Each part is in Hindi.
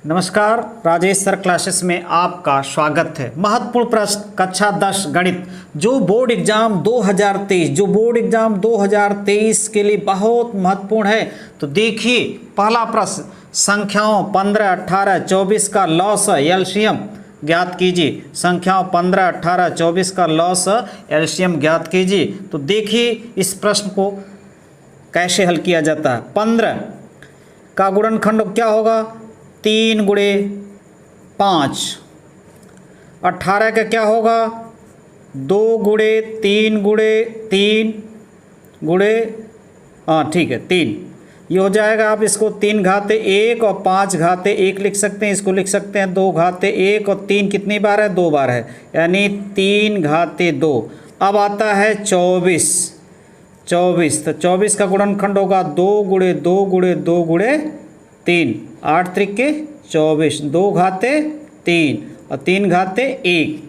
नमस्कार, राजेश सर क्लासेस में आपका स्वागत है। महत्वपूर्ण प्रश्न कक्षा 10 गणित जो बोर्ड एग्जाम 2023 के लिए बहुत महत्वपूर्ण है। तो देखिए पहला प्रश्न, संख्याओं 15, 18, 24 का लॉस एलसीएम ज्ञात कीजिए। संख्याओं 15, 18, 24 का लॉस एलसीएम ज्ञात कीजिए। तो देखिए इस प्रश्न को कैसे हल किया जाता है। 15 का गुणनखंड क्या होगा? 3 गुणे 5। 18 का क्या होगा? 2 गुणे 3 गुणे 3 गुणे ठीक है 3। ये हो जाएगा। आप इसको 3 घाते 1 और 5 घाते 1 लिख सकते हैं। इसको लिख सकते हैं 2 घाते 1 और 3 कितनी बार है? 2 बार है, यानी 3 घाते 2। अब आता है 24। तो 24 का गुणनखंड होगा 2 गुणे 2 गुणे 2 गुणे 3। 8 त्रिके 24, 2 घाते 3 और 3 घाते 1।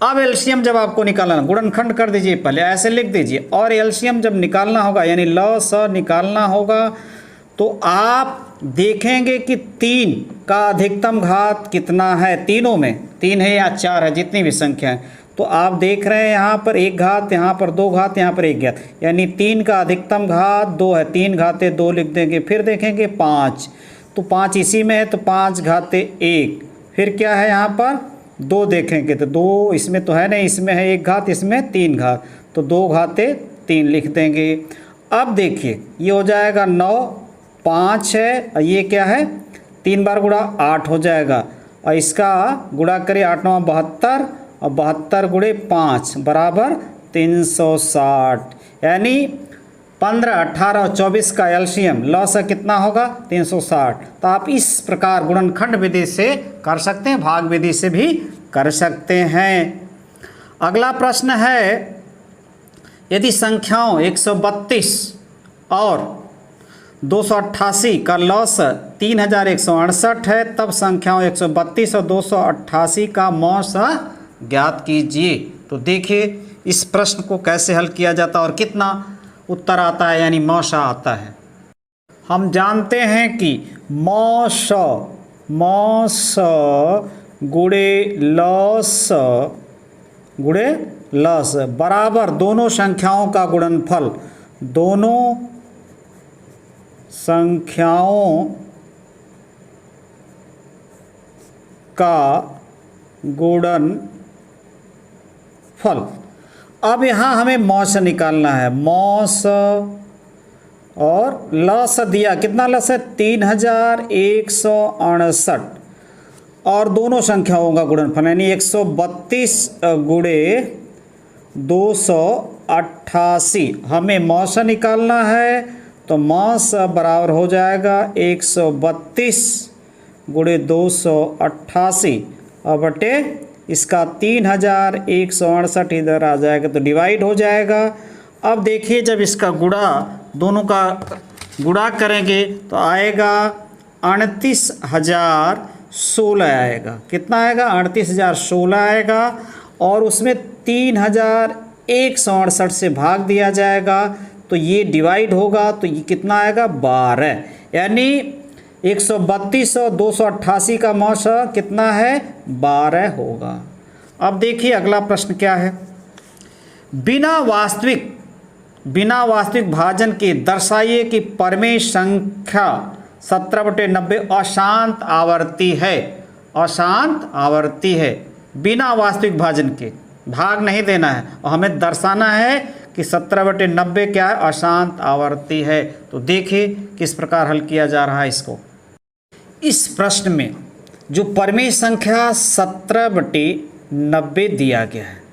अब एलसीएम जब आपको निकालना, गुणनखंड कर दीजिए, पहले ऐसे लिख दीजिए। और एलसीएम जब निकालना होगा यानी लॉस निकालना होगा तो आप देखेंगे कि 3 का अधिकतम घात कितना है। तीनों में 3 है या 4 है, जितनी भी संख्या है। तो आप देख रहे हैं यहाँ पर 1 घात, यहाँ पर 2 घात, यहाँ पर 1 घात, यानी 3 का अधिकतम घात 2 है। 3 घाते 2 लिख देंगे। फिर देखेंगे 5, तो 5 इसी में है तो 5 घाते 1। फिर क्या है यहाँ पर? 2 देखेंगे तो 2 इसमें तो है नहीं, इसमें है 1 घात, इसमें 3 घात, तो 2 घाते 3 लिख देंगे। अब देखिए ये हो जाएगा 9, 5 है और ये क्या है? 3 बार गुणा 8 हो जाएगा। और इसका गुणा करें 8 9 72 और 72 गुणे 5 बराबर 360। यानी 15, 18 और 24 का एलसीएम लॉस कितना होगा? 360। तो आप इस प्रकार गुणनखंड विधि से कर सकते हैं, भाग विधि से भी कर सकते हैं। अगला प्रश्न है, यदि संख्याओं 132 और 288 का लॉस 3168 है, तब संख्याओं 132 और 288 का मॉस ज्ञात कीजिए। तो देखिए इस प्रश्न को कैसे हल किया जाता है और कितना उत्तर आता है, यानी मौसा आता है। हम जानते हैं कि मौस गुणे लॉस बराबर दोनों संख्याओं का गुणनफल। दोनों संख्याओं का गुणनफल। अब यहाँ हमें मौस निकालना है। मौस और लॉस दिया, कितना लॉस है? 3168 और दोनों संख्याओं का गुणनफल यानी 132 गुणे 288। हमें मौस निकालना है तो मौस बराबर हो जाएगा 132 गुणे 288 और बटे इसका 3168 इधर आ जाएगा तो डिवाइड हो जाएगा। अब देखिए जब इसका गुणा, दोनों का गुणा करेंगे तो आएगा 38,016 आएगा। कितना आएगा? 38,016 आएगा। और उसमें 3168 से भाग दिया जाएगा तो ये डिवाइड होगा तो ये कितना आएगा? 12। यानी 132 और 288 का मौस कितना है? 12 होगा। अब देखिए अगला प्रश्न क्या है। बिना वास्तविक भाजन के दर्शाइए कि परमेय संख्या 17/90 अशांत आवर्ती है। अशांत आवर्ती है। बिना वास्तविक भाजन के भाग नहीं देना है और हमें दर्शाना है कि 17/90 क्या है? अशांत आवर्ती है। तो देखिए किस प्रकार हल किया जा रहा है इसको। इस प्रश्न में जो परमेय संख्या 17/90 दिया गया है,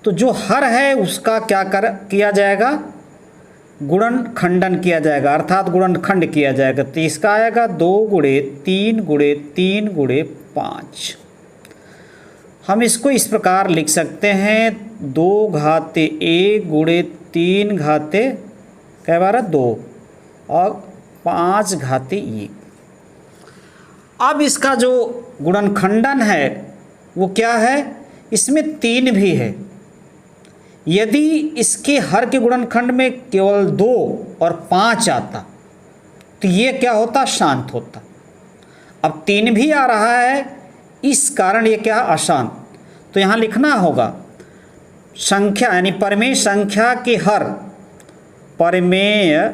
तो जो हर है उसका क्या किया जाएगा? गुणनखंडन किया जाएगा, अर्थात गुणनखंड किया जाएगा। तो इसका आएगा 2 गुणे 3 गुणे 3 गुणे 5। हम इसको इस प्रकार लिख सकते हैं 2 घाते 1 गुणे 3 घाते कै बार 2 और 5 घाते 1। अब इसका जो गुणनखंडन है वो क्या है? इसमें 3 भी है। यदि इसके हर के गुणनखंड में केवल 2 और 5 आता तो ये क्या होता? शांत होता। अब 3 भी आ रहा है, इस कारण ये क्या अशांत। तो यहाँ लिखना होगा संख्या यानी परमेय संख्या के हर, परमेय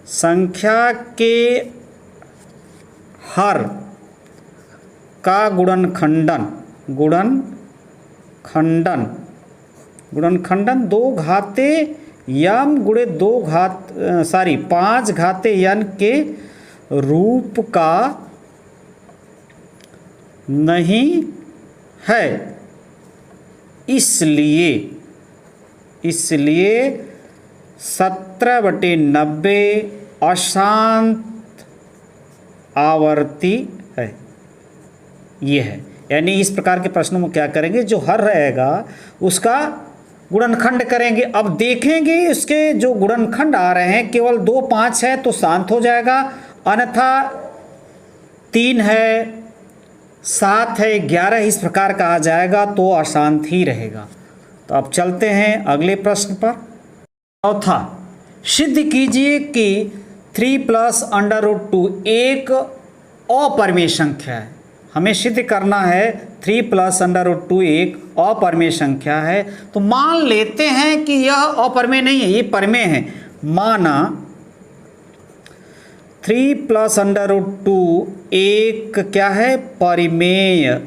संख्या के हर का गुणनखंडन, गुणनखंडन 2 घाते यम गुणे 5 घाते n के रूप का नहीं है। इसलिए 17/90 अशांत आवर्ती है। ये है, यानी इस प्रकार के प्रश्नों में क्या करेंगे, जो हर रहेगा उसका गुणनखंड करेंगे। अब देखेंगे इसके जो गुणनखंड आ रहे हैं केवल 2, 5 है तो शांत हो जाएगा, अन्यथा 3 है, 7 है, 11 इस प्रकार का आ जाएगा तो अशांत ही रहेगा। तो अब चलते हैं अगले प्रश्न पर। चौथा, सिद्ध कीजिए कि 3 + √2 एक अपरिमेय संख्या है। हमें सिद्ध करना है 3 + √2 एक अपरिमेय संख्या है। तो मान लेते हैं कि यह अपरिमेय नहीं है, ये परिमेय है। माना 3 + √2 एक क्या है, परिमेय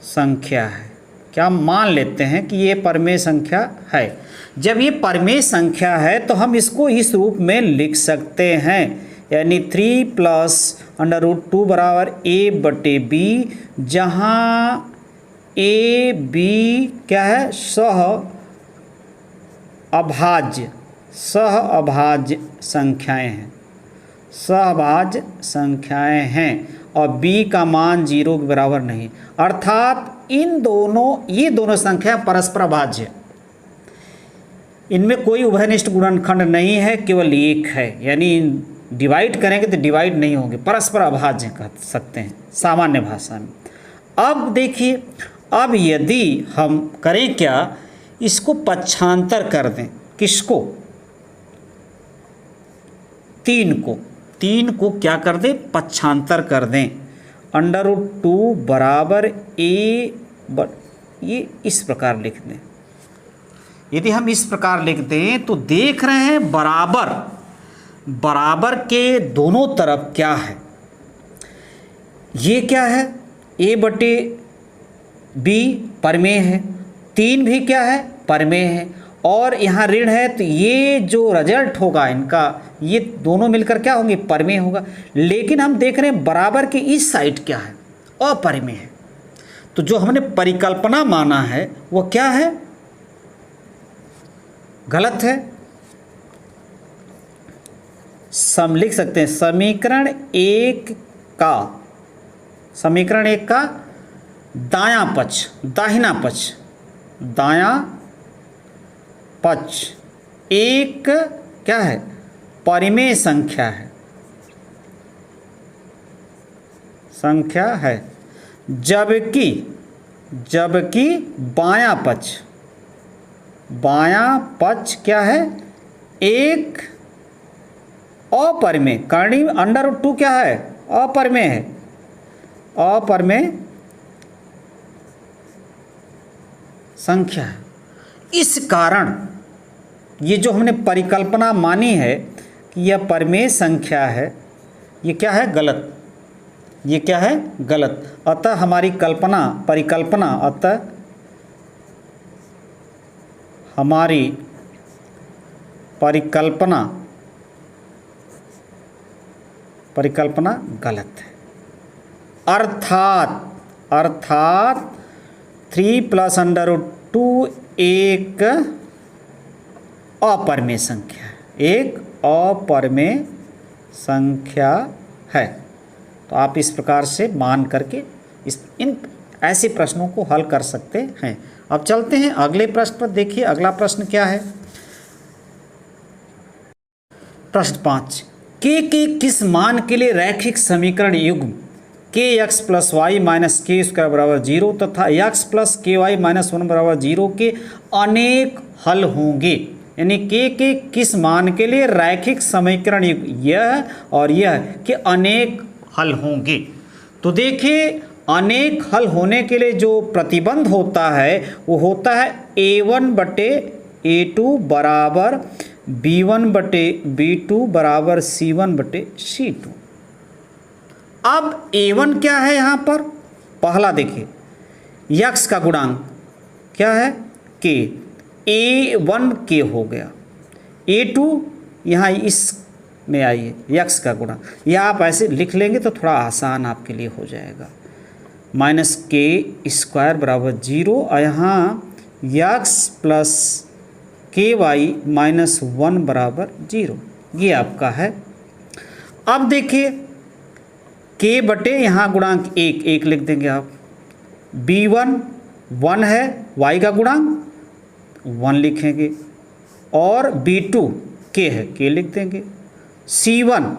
संख्या है। क्या मान लेते हैं कि ये परिमेय संख्या है। जब ये परिमेय संख्या है तो हम इसको इस रूप में लिख सकते हैं, यानी 3 + √2 बराबर a/b, जहाँ a b क्या है, सह अभाज्य संख्याएं हैं, सहभाज्य संख्याएं हैं, और b का मान 0 के बराबर नहीं। अर्थात ये दोनों संख्या परस्पर अभाज्य, इनमें कोई उभयनिष्ठ गुणनखंड नहीं है, केवल एक है। यानी डिवाइड करेंगे तो डिवाइड नहीं होंगे, परस्पर अभाज्य कह सकते हैं सामान्य भाषा में। अब देखिए, अब यदि हम करें क्या, इसको पक्षांतर कर दें। किसको? 3 को क्या कर दें, पक्षांतर कर दें। √2 बराबर a, ये इस प्रकार लिख दें। यदि हम इस प्रकार लिख दें तो देख रहे हैं बराबर के दोनों तरफ क्या है, ये क्या है, a/b परिमेय है, 3 भी क्या है, परिमेय है, और यहाँ ऋण है, तो ये जो रिजल्ट होगा इनका, ये दोनों मिलकर क्या होंगे, परिमेय होगा। लेकिन हम देख रहे हैं बराबर के इस साइड क्या है, अपरिमेय है। तो जो हमने परिकल्पना माना है वो क्या है, गलत है। लिख सकते हैं समीकरण 1 का दायां पक्ष एक क्या है, परिमेय संख्या है, जबकि बायां पक्ष क्या है, एक अपरिमेय, कर्णी √2 क्या है, अपरिमेय है, अपरिमेय संख्या है। इस कारण ये जो हमने परिकल्पना मानी है कि यह परिमेय संख्या है, ये क्या है, गलत। ये क्या है, गलत। अतः हमारी परिकल्पना गलत है। अर्थात 3 + √2 एक अपरिमेय संख्या है। तो आप इस प्रकार से मान करके इन ऐसे प्रश्नों को हल कर सकते हैं। अब चलते हैं अगले प्रश्न पर। देखिए अगला प्रश्न क्या है, प्रश्न 5, के किस मान के लिए रैखिक समीकरण युग्म kx + y - k² बराबर 0 तथा x + ky - 1 बराबर 0 के अनेक हल होंगे। यानी के किस मान के लिए रैखिक समीकरण यह और यह के अनेक हल होंगे। तो देखिए अनेक हल होने के लिए जो प्रतिबंध होता है वो होता है A1 बटे A2 बराबर B1 बटे B2 बराबर C1 बटे C2। अब A1 क्या है यहाँ पर, पहला देखिए यक्स का गुणांक क्या है K, A1 K हो गया, A2 यहाँ इस में आइए यक्स का गुणा, या आप ऐसे लिख लेंगे तो थोड़ा आसान आपके लिए हो जाएगा। माइनस के स्क्वायर बराबर 0 और यहाँ यक्स प्लस के वाई माइनस 1 बराबर 0, ये आपका है। अब देखिए के बटे यहाँ गुणांक 1 लिख देंगे आप, B1 1 है, y का गुणांक 1 लिखेंगे, और B2 के है, के लिख देंगे, C1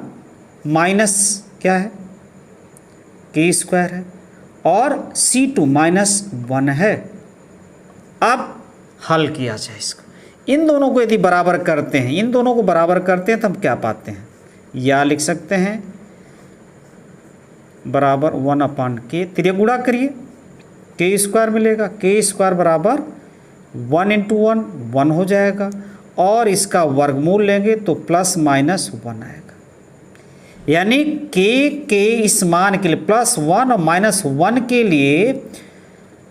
माइनस क्या है के स्क्वायर है, और C2 माइनस 1 है। अब हल किया जाए इसको, इन दोनों को यदि बराबर करते हैं, इन दोनों को बराबर करते हैं तो हम क्या पाते हैं, या लिख सकते हैं बराबर 1/k, तिर्यक गुणा करिए के स्क्वायर मिलेगा, के स्क्वायर बराबर 1 × 1 1 हो जाएगा, और इसका वर्गमूल लेंगे तो प्लस माइनस 1 आएगा। यानी के इस मान के लिए +1 और -1 के लिए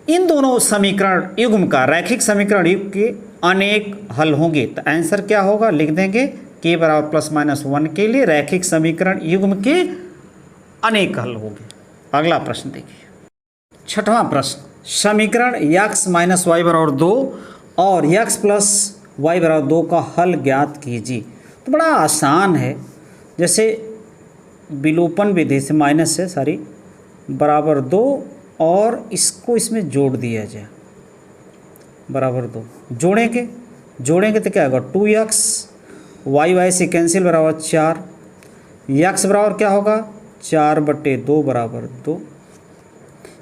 इन दोनों समीकरण युग्म का, रैखिक समीकरण युग्म के अनेक हल होंगे। तो आंसर क्या होगा, लिख देंगे के बराबर +-1 के लिए रैखिक समीकरण युग्म के अनेक हल होंगे। अगला प्रश्न देखिए, छठवां प्रश्न, समीकरण x - y बराबर 2 और x + y बराबर 2 का हल ज्ञात कीजिए। तो बड़ा आसान है, जैसे विलोपन विधि से माइनस है सारी बराबर 2 और इसको इसमें जोड़ दिया जाए बराबर 2, जोड़ेंगे तो क्या होगा 2x, y से कैंसिल बराबर 4, x बराबर क्या होगा 4/2 बराबर 2,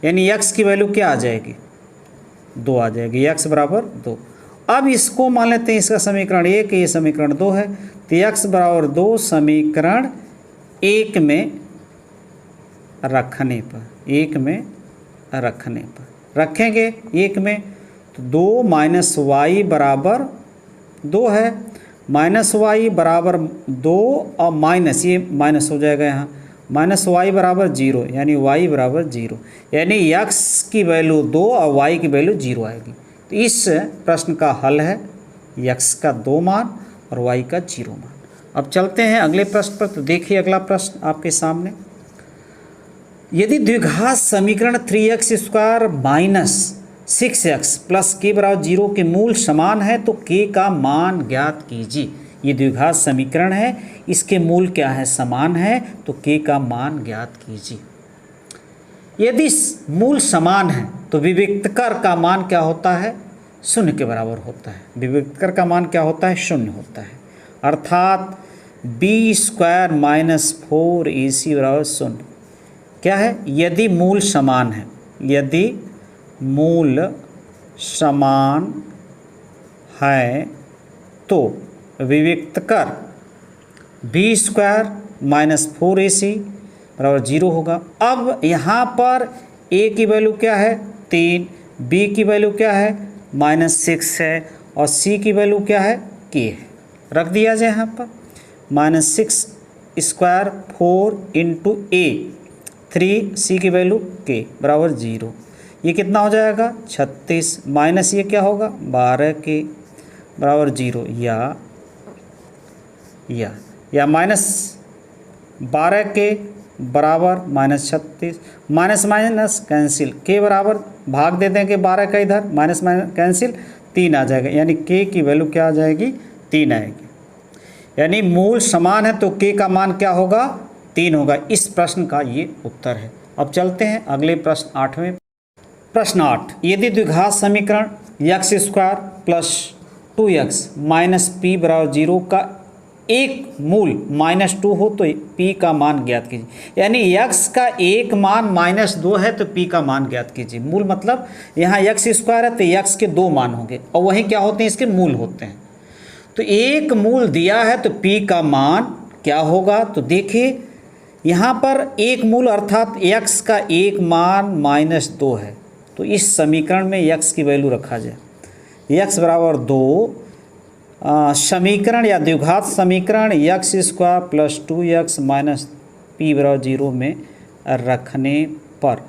यानी x की वैल्यू क्या आ जाएगी 2 आ जाएगी, x बराबर 2। अब इसको मान लेते हैं इसका समीकरण 1, ये समीकरण 2 है, तो x बराबर 2 समीकरण 1 में रखने पर रखेंगे 1 में, तो 2 - y बराबर 2 है, -y बराबर 2 और माइनस, ये माइनस हो जाएगा यहाँ, -y बराबर 0, यानी y बराबर 0, यानी x की वैल्यू 2 और y की वैल्यू 0 आएगी। तो इस प्रश्न का हल है x का 2 मान और y का 0 मान। अब चलते हैं अगले प्रश्न पर। तो देखिए अगला प्रश्न आपके सामने, यदि द्विघात समीकरण 3x² - 6x + k बराबर 0 के मूल समान है तो k का मान ज्ञात कीजिए। ये द्विघात समीकरण है, इसके मूल क्या है, समान है, तो k का मान ज्ञात कीजिए। यदि मूल समान है तो विविक्तकर का मान क्या होता है, 0 के बराबर होता है। विविक्तकर का मान क्या होता है, 0 होता है, अर्थात b² - 4ac बराबर 0। क्या है, यदि मूल समान है, यदि मूल समान है तो विविक्तकर b² - 4ac बराबर 0 होगा। अब यहाँ पर a की वैल्यू क्या है 3, b की वैल्यू क्या है -6 है, और c की वैल्यू क्या है k है, रख दिया जाए यहाँ पर। -6² 4 × a, 3 c की वैल्यू k बराबर 0, ये कितना हो जाएगा 36, माइनस ये क्या होगा 12k बराबर 0, या -12k बराबर -36, माइनस कैंसिल, k बराबर भाग दे देंगे 12 का, इधर माइनस कैंसिल 3 आ जाएगा, यानी k की वैल्यू क्या आ जाएगी 3 आएगी। यानी मूल समान है तो k का मान क्या होगा 3 होगा। इस प्रश्न का ये उत्तर है। अब चलते हैं अगले प्रश्न 8वें। प्रश्न 8, यदि द्विघात समीकरण x² + 2x - p बराबर 0 का एक मूल -2 हो तो p का मान ज्ञात कीजिए। यानी x का एक मान -2 है तो p का मान ज्ञात कीजिए। मूल मतलब यहाँ x² है तो x के 2 मान होंगे, और वहीं क्या होते हैं, इसके मूल होते हैं। तो एक मूल दिया है तो p का मान क्या होगा, तो देखिए यहाँ पर एक मूल अर्थात x का एक मान -2 है। तो इस समीकरण में x की वैल्यू रखा जाए, x बराबर 2 समीकरण या द्विघात समीकरण x² + 2x - p बराबर 0 में रखने पर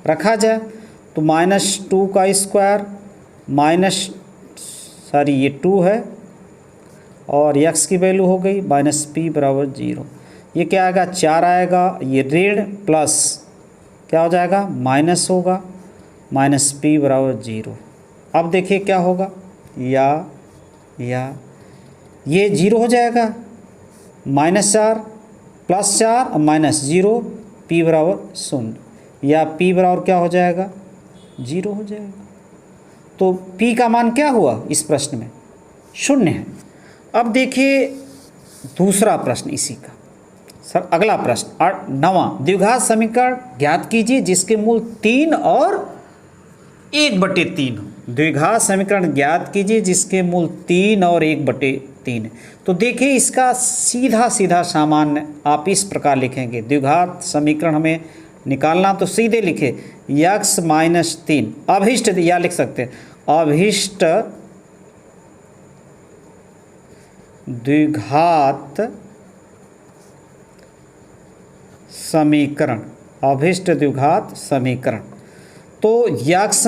रखा जाए तो -2 का स्क्वायर ये 2 है और x की वैल्यू हो गई -p बराबर 0। ये क्या आएगा 4 आएगा, ये ऋण प्लस क्या हो जाएगा माइनस होगा -p बराबर 0। अब देखिए क्या होगा, या ये 0 हो जाएगा, -4 + 4 और -0 p बराबर 0, या p बराबर क्या हो जाएगा 0 हो जाएगा। तो p का मान क्या हुआ इस प्रश्न में 0 है। अब देखिए दूसरा प्रश्न इसी का, सर अगला प्रश्न 9वां, द्विघात समीकरण ज्ञात कीजिए जिसके मूल 3 और 1/3 हो। द्विघात समीकरण ज्ञात कीजिए जिसके मूल 3 और 1/3 है। तो देखिए इसका सीधा सामान्य आप इस प्रकार लिखेंगे, द्विघात समीकरण हमें निकालना तो सीधे लिखे x - 3 अभिष्ट, या लिख सकते हैं अभिष्ट द्विघात समीकरण, अभिष्ट द्विघात समीकरण। तो x -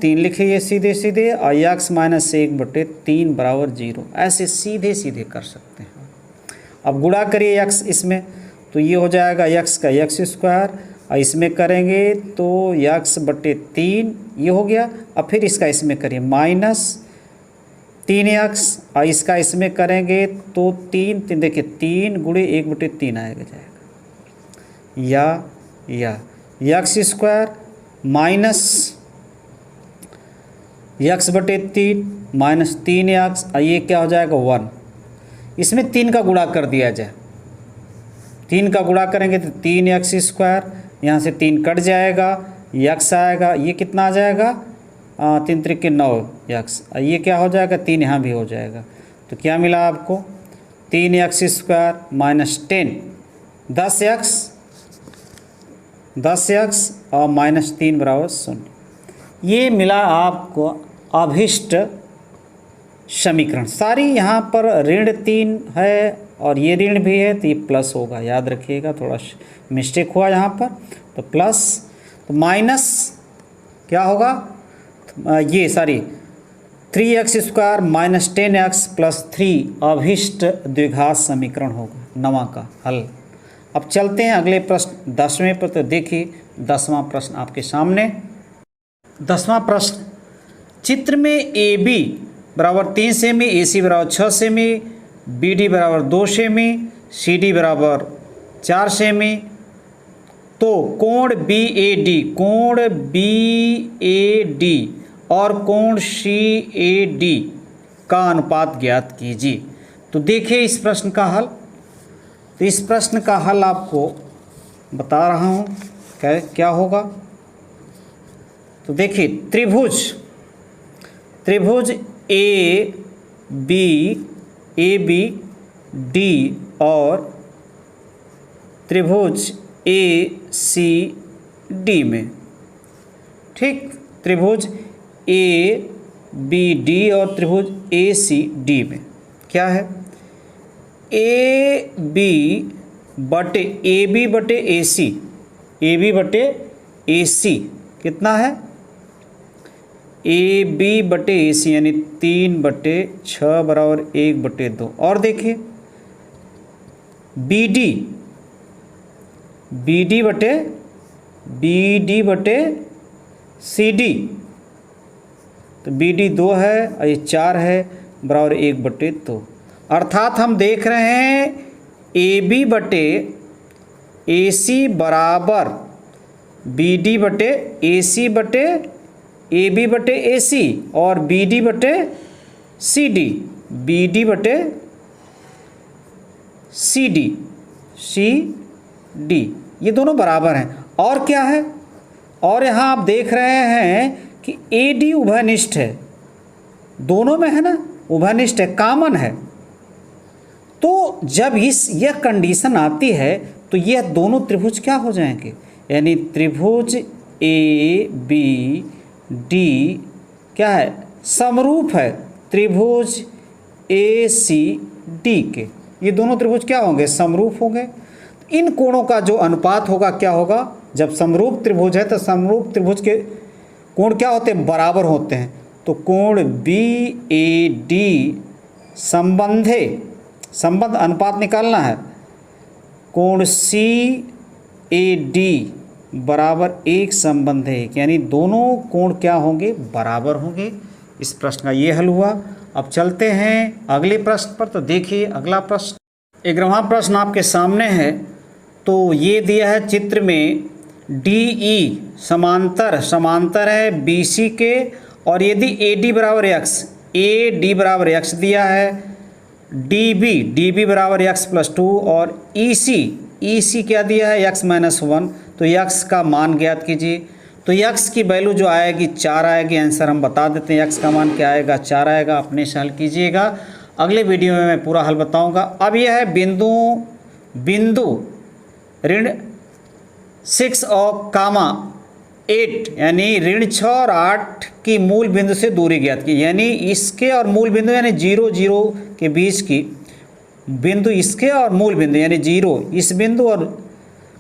3 लिखिए सीधे और x - 1/3 बराबर 0, ऐसे सीधे कर सकते हैं। अब गुणा करिए x इसमें, तो ये हो जाएगा x का x² और इसमें करेंगे तो x/3 ये हो गया। अब फिर इसका इसमें करिए -3x और इसका इसमें करेंगे तो 3 देखिए 3 × 1/3 आएगा जाएगा, या x² माइनस x/3 -3x और ये क्या हो जाएगा 1। इसमें 3 का गुणा कर दिया जाए, 3 का गुणा करेंगे तो 3x², यहाँ से 3 कट जाएगा, x आएगा, ये कितना आ जाएगा 3 × 3 = 9x, ये क्या हो जाएगा 3 यहाँ भी हो जाएगा। तो क्या मिला आपको 3x² -10 10x और -3 बराबर 0। ये मिला आपको अभिष्ट समीकरण। सारी यहाँ पर ऋण 3 है और ये ऋण भी है तो ये प्लस होगा, याद रखिएगा, थोड़ा मिस्टेक हुआ यहाँ पर, तो प्लस तो माइनस क्या होगा ये 3x² -10x + 3 अभिष्ट द्विघात समीकरण होगा 9वां का हल। अब चलते हैं अगले प्रश्न 10वें पर। तो देखिए 10वां प्रश्न आपके सामने। 10वां प्रश्न, चित्र में AB बराबर 3 सेमी, AC बराबर 6 सेमी, BD बराबर 2 सेमी, CD बराबर 4 सेमी, तो कोण BAD और कोण CAD का अनुपात ज्ञात कीजिए। तो देखिए इस प्रश्न का हल। तो इस प्रश्न का हल आपको बता रहा हूँ क्या होगा। तो देखिए त्रिभुज ABD और त्रिभुज ACD में, ठीक, त्रिभुज ABD और त्रिभुज ACD में क्या है AB/AC कितना है AB/AC यानी 3/6 बराबर 1/2। और देखिए BD/CD, तो BD 2 है और ये 4 है बराबर 1/2। अर्थात हम देख रहे हैं AB/AC बराबर BD/AC और BD/CD ये दोनों बराबर हैं। और क्या है, और यहाँ आप देख रहे हैं कि AD उभयनिष्ठ है, दोनों में है ना, उभयनिष्ठ है, कॉमन है। तो जब यह कंडीशन आती है तो यह दोनों त्रिभुज क्या हो जाएंगे, यानी त्रिभुज ए बी डी क्या है, समरूप है त्रिभुज ए सी डी के। ये दोनों त्रिभुज क्या होंगे, समरूप होंगे। इन कोणों का जो अनुपात होगा क्या होगा, जब समरूप त्रिभुज है तो समरूप त्रिभुज के कोण क्या होते हैं, बराबर होते हैं। तो कोण बी ए डी संबंध अनुपात निकालना है, कोण सी ए डी बराबर 1 संबंध है, यानी दोनों कोण क्या होंगे, बराबर होंगे। इस प्रश्न का ये हल हुआ। अब चलते हैं अगले प्रश्न पर। तो देखिए अगला प्रश्न, 11वां प्रश्न आपके सामने है। तो ये दिया है चित्र में डी ई समांतर है बी सी के, और यदि ए डी बराबर एक्स, ए डी बराबर एक्स दिया है, डी बी बराबर एक्स प्लस 2, और ई सी क्या दिया है, एक्स माइनस 1। तो एक्स का मान ज्ञात कीजिए। तो एक्स की वैल्यू जो आएगी 4 आएगी। आंसर हम बता देते हैं, एक्स का मान क्या आएगा, 4 आएगा। अपने से हल कीजिएगा, अगले वीडियो में मैं पूरा हल बताऊंगा। अब यह है बिंदु ऋण 6 और कामा 8, यानी ऋण 6 और 8 की मूल बिंदु से दूरी ज्ञात की, यानी इसके और मूल बिंदु यानी 0 0 के बीच की बिंदु, इसके और मूल बिंदु यानी 0, इस बिंदु और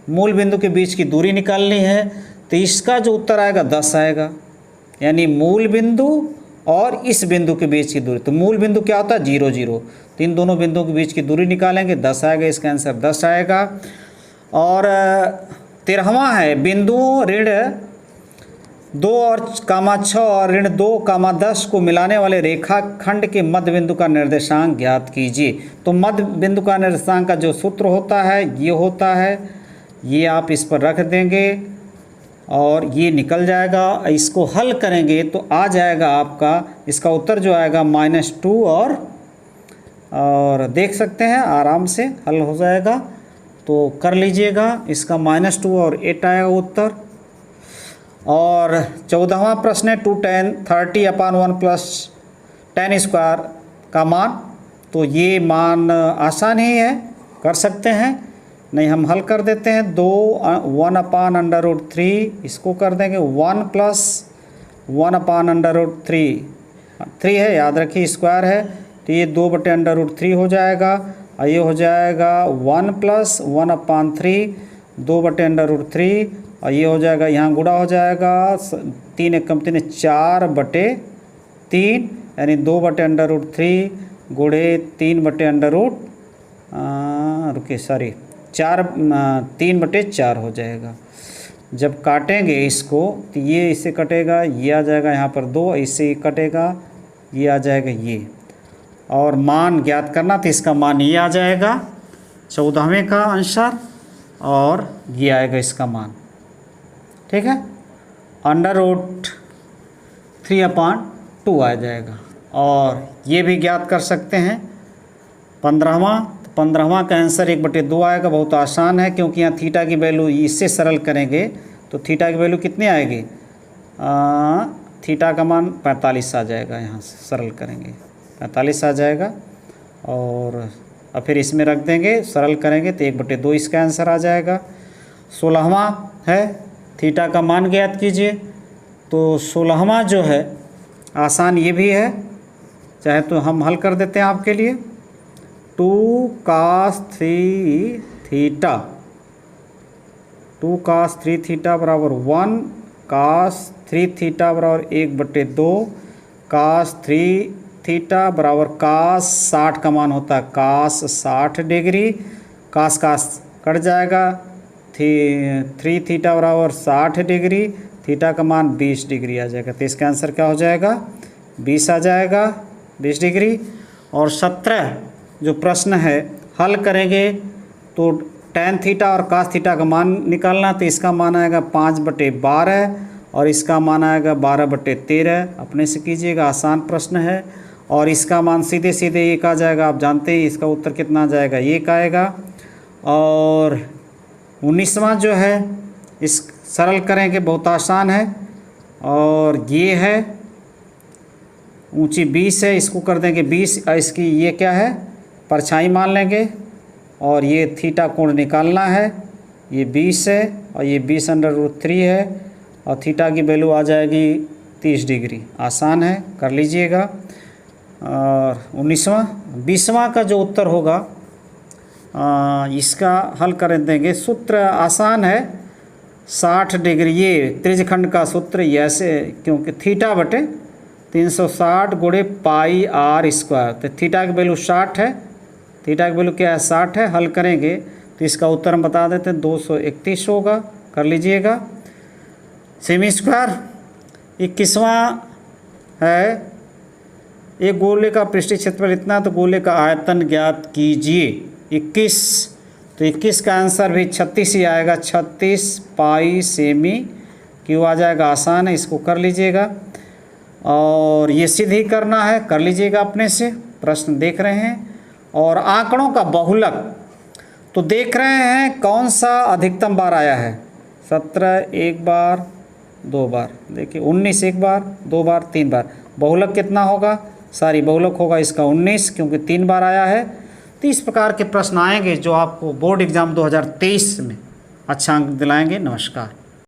मूल बिंदु के बीच की दूरी निकालनी है। तो इसका जो उत्तर आएगा 10 आएगा, यानी मूल बिंदु और इस बिंदु के बीच की दूरी। तो मूल बिंदु क्या होता है, 0 0, तो इन दोनों बिंदुओं के बीच की दूरी निकालेंगे, 10 आएगा। इसका आंसर 10 आएगा। और 13वां है बिंदु ऋण 2 और कामा 6 और ऋण 2 कामा 10 को मिलाने वाले रेखाखंड के मध्य बिंदु का निर्देशांक ज्ञात कीजिए। तो मध्य बिंदु का निर्देशांक का जो सूत्र होता है ये होता है, ये आप इस पर रख देंगे और ये निकल जाएगा। इसको हल करेंगे तो आ जाएगा आपका, इसका उत्तर जो आएगा -2 और देख सकते हैं आराम से हल हो जाएगा। तो कर लीजिएगा, इसका -2 और 8 आएगा उत्तर। और 14वां प्रश्न है 2 tan 30/1 + tan स्क्वायर का मान। तो ये मान आसान ही है, कर सकते हैं। नहीं हम हल कर देते हैं, 2 1/√3 इसको कर देंगे 1 + 1/√3, 3 है याद रखिए, स्क्वायर है तो ये 2/√3 हो जाएगा। और ये हो जाएगा 1 + 1/3 2/√3, और ये हो जाएगा यहाँ गुणा हो जाएगा 3 × 3 4/3, यानी 2/√3 गुणे 3/4 हो जाएगा। जब काटेंगे इसको तो ये इससे कटेगा, ये आ जाएगा यहाँ पर 2, इससे कटेगा, ये आ जाएगा ये। और मान ज्ञात करना तो इसका मान ये आ जाएगा 14वें का आंसर, और ये आएगा इसका मान, ठीक है, √3/2 आ जाएगा। और ये भी ज्ञात कर सकते हैं 15वां का आंसर 1/2 आएगा। बहुत आसान है, क्योंकि यहाँ थीटा की वैल्यू इससे सरल करेंगे तो थीटा की वैल्यू कितनी आएगी, थीटा का मान 45 आ जाएगा। यहाँ से सरल करेंगे 45 आ जाएगा, और फिर इसमें रख देंगे, सरल करेंगे तो 1/2 इसका आंसर आ जाएगा। 16वां है थीटा का मान ज्ञात कीजिए। तो 16वां जो है आसान ये भी है, चाहे तो हम हल कर देते हैं आपके लिए। 2 cos 3 थीटा, 2 cos 3 थीटा बराबर 1 cos 3 थीटा बराबर 1/2 cos 3 थीटा बराबर cos 60 का मान होता है cos 60 डिग्री, cos कट जाएगा, 3 थीटा बराबर 60 डिग्री, थीटा का मान 20 डिग्री आ जाएगा। तो इसका आंसर क्या हो जाएगा, 20 आ जाएगा, 20 डिग्री। और 17 जो प्रश्न है हल करेंगे तो tan थीटा और cos थीटा का मान निकालना, तो इसका मान आएगा 5/12 और इसका मान आएगा 12/13। अपने से कीजिएगा, आसान प्रश्न है। और इसका मान सीधे सीधे 1 आ जाएगा, आप जानते हैं इसका उत्तर कितना आ जाएगा, 1 आएगा। और 19वां जो है इस सरल करेंगे, बहुत आसान है, और ये है ऊंची 20 है, इसको कर देंगे 20, इसकी ये क्या है परछाई मान लेंगे, और ये थीटा कोण निकालना है, ये 20 है और ये 20√3 है, और थीटा की वैल्यू आ जाएगी 30 डिग्री। आसान है, कर लीजिएगा। और 20वां का जो उत्तर होगा इसका हल कर देंगे। सूत्र आसान है, 60 डिग्री, ये त्रिज्यखंड का सूत्र ऐसे, क्योंकि थीटा बटे 360 गुणे पाई आर स्क्वायर, तो थीटा की वैल्यू 60 है, थीटा की वैल्यू क्या है 60 है। हल करेंगे तो इसका उत्तर हम बता देते हैं 231 होगा, कर लीजिएगा। सेमी स्क्वायर 21वां है, एक गोले का पृष्ठीय क्षेत्रफल इतना, तो गोले का आयतन ज्ञात कीजिए। 21, तो 21 का आंसर भी 36 ही आएगा, 36 पाई सेमी क्यों आ जाएगा, आसान है, इसको कर लीजिएगा। और ये सिद्ध ही करना है, कर लीजिएगा अपने से, प्रश्न देख रहे हैं। और आंकड़ों का बहुलक तो देख रहे हैं कौन सा अधिकतम बार आया है। 17 एक बार, 2 बार, देखिए 19 एक बार, 2 बार, 3 बार। बहुलक कितना होगा, बहुलक होगा इसका 19, क्योंकि 3 बार आया है। तो इस प्रकार के प्रश्न आएंगे जो आपको बोर्ड एग्जाम 2023 में अच्छा अंक दिलाएंगे। नमस्कार।